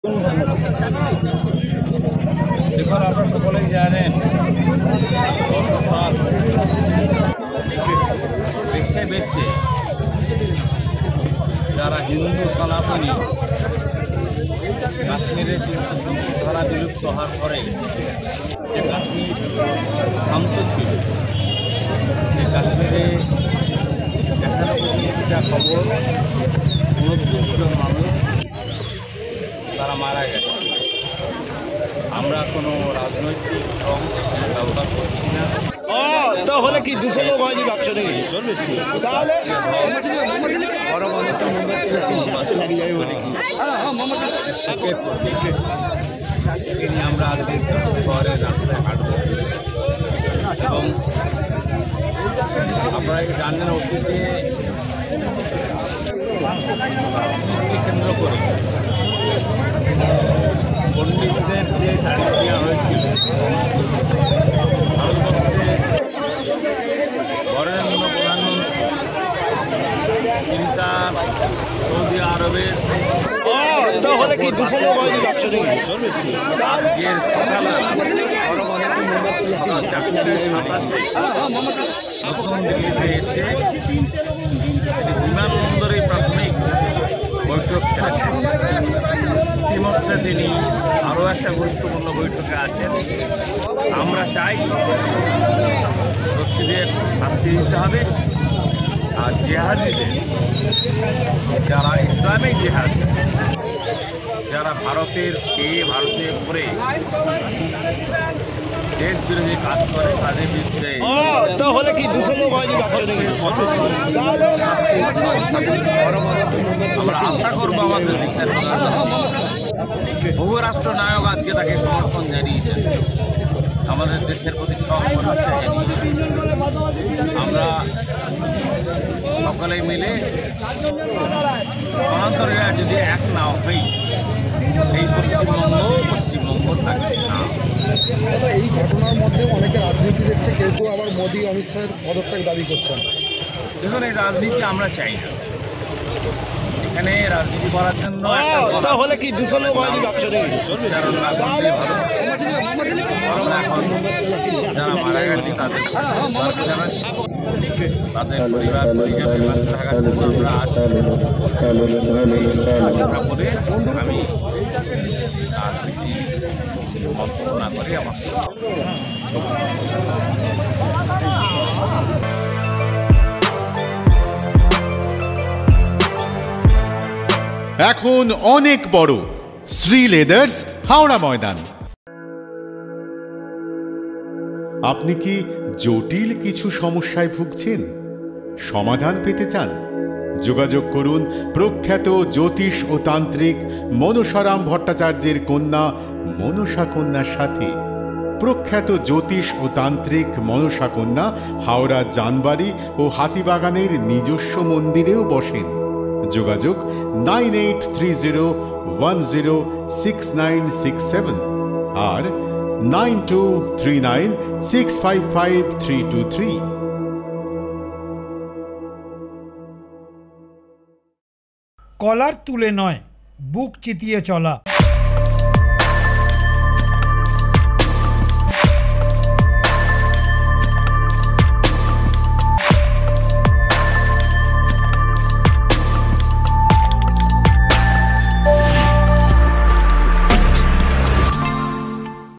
দেখুন, আপনারা সকলেই জানেন বেছে বেছে যারা হিন্দু সনাতনী কাশ্মীরের 370 ধারা বিলুপ্ত হওয়ার পরে যে কাশ্মীর শান্ত ছিল, যে কাশ্মীরে 91টা খবর 29 জন মানুষ তারা মারা গেছে। আমরা কোনো রাজনৈতিক রং ব্যবহার করছি না। তাহলে কি 200 লোক হয়নি ভাবছো নাকি? তাহলে আমরা আজকে শহরের রাস্তায় হাঁটব এবং আপনারা জানেন অতীতে কাশ্মীরকে কেন্দ্র করে পণ্ডিতদের যে তারিখ দেওয়া হয়েছিল, ভারতবর্ষে বরেণ্য প্রধানমন্ত্রী চিন্তা সৌদি আরবের তাহলে কি 200 লোক হয়নি ভাবছো নাকি? আজকের সকালে 4:27 নতুন দিল্লিতে এসে বিমানবন্দরে প্রাথমিক বৈঠক সেরেছেন। ইতিমধ্যে তিনি আরও একটা গুরুত্বপূর্ণ বৈঠকে আছেন। আমরা চাই রশিদের শাস্তি দিতে হবে, আর জেহাদিদের, যারা ইসলামিক জেহাদ, যারা ভারতের উপরে দেশ বিরোধী কাজ করে, তাদের বিরুদ্ধে তাহলে কি 200 লোক হয়নি ভাবছো নাকি? তাহলে আমরা আশা করবো আমাদের দেশের বহু রাষ্ট্র নায়ক আজকে তাকে সমর্থন জানিয়েছেন, আমাদের দেশের প্রতি সহমর্মিতা জানিয়েছেন। আমরা সকলে মিলে সনাতনীরা যদি এক না হই, এই পশ্চিমবঙ্গ থাকবে না। এই ঘটনার মধ্যে অনেকে রাজনীতি দেখছে, কেউ কেউ আবার মোদী অমিত শাহের পদত্যাগ দাবি করছেন। দেখুন, এই রাজনীতি আমরা চাই না। এখানে রাজনীতি করার জন্য তাহলে কি 200 লোক হয়নি ভাবছো নাকি? আমরা এখন যারা মারা গেছে তাদের জানাচ্ছি, তাদের পরিবার পরিজনের পাশে থাকার জন্য আমরা আছি। করে আমি আর বেশি মন্তব্য না করে আমার এখন অনেক বড় শ্রী লেদার্স, হাওড়া ময়দান। আপনি কি জটিল কিছু সমস্যায় ভুগছেন, সমাধান পেতে চান? যোগাযোগ করুন প্রখ্যাত জ্যোতিষ ও তান্ত্রিক মনসারাম ভট্টাচার্যের কন্যা মনসা কন্যার সাথে। প্রখ্যাত জ্যোতিষ ও তান্ত্রিক মনসা কন্যা হাওড়া জানবাড়ি ও হাতিবাগানের নিজস্ব মন্দিরেও বসেন। যোগাযোগ 9830106967 আর 9239655323। কলার তুলে নয়, বুক চিতিয়ে চলা।